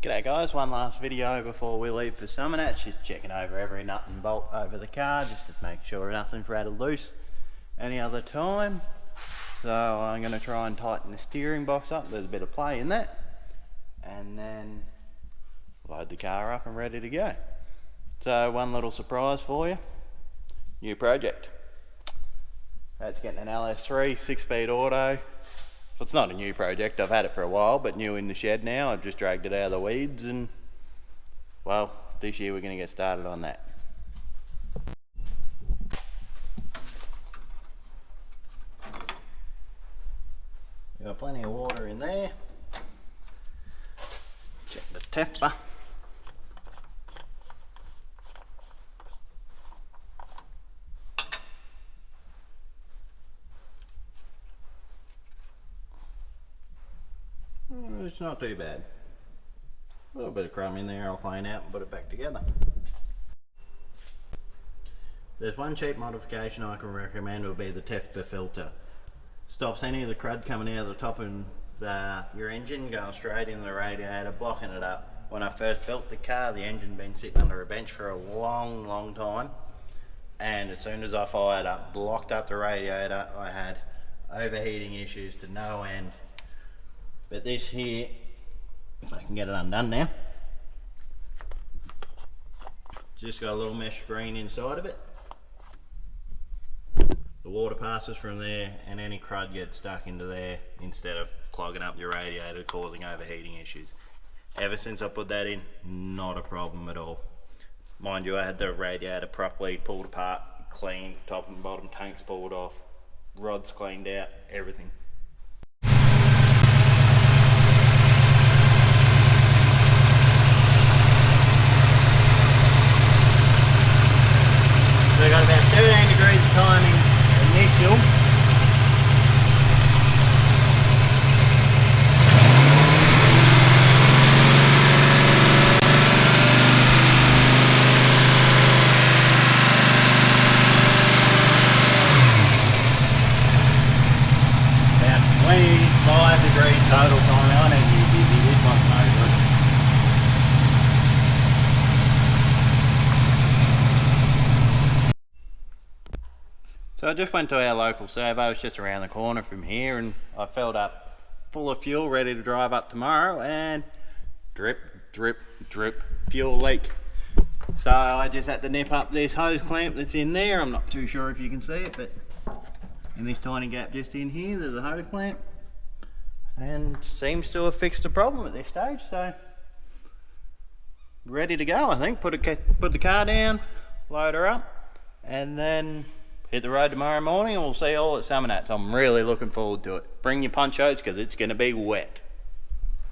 G'day guys, one last video before we leave for Summernats. Just checking over every nut and bolt over the car just to make sure nothing's rattled loose any other time. So I'm going to try and tighten the steering box up, there's a bit of play in that, and then load the car up and ready to go. So one little surprise for you, new project. That's getting an LS3 6-speed auto. So it's not a new project, I've had it for a while, but new in the shed now. I've just dragged it out of the weeds and, well, this year we're going to get started on that. We've got plenty of water in there. Check the tapper. It's not too bad. A little bit of crumb in there, I'll clean out and put it back together. There's one cheap modification I can recommend, would be the Ep4 filter. Stops any of the crud coming out of the top of your engine going straight into the radiator, blocking it up. When I first built the car, the engine had been sitting under a bench for a long time, and as soon as I fired up, blocked up the radiator, I had overheating issues to no end. But this here, if I can get it undone now, just got a little mesh screen inside of it. The water passes from there and any crud gets stuck into there instead of clogging up your radiator, causing overheating issues. Ever since I put that in, not a problem at all. Mind you, I had the radiator properly pulled apart, cleaned, top and bottom tanks pulled off, rods cleaned out, everything. So we've got about 13 degrees of timing initial. About 25 degrees total timing. I know you're busy, this one's no good. So I just went to our local servo, it's just around the corner from here, and I filled up full of fuel ready to drive up tomorrow, and drip, drip, drip, fuel leak. So I just had to nip up this hose clamp that's in there. I'm not too sure if you can see it, but in this tiny gap just in here, there's a hose clamp, and seems to have fixed the problem at this stage. So ready to go, I think. Put the car down, load her up, and then hit the road tomorrow morning and we'll see you all at Summernats. I'm really looking forward to it. Bring your ponchos because it's going to be wet.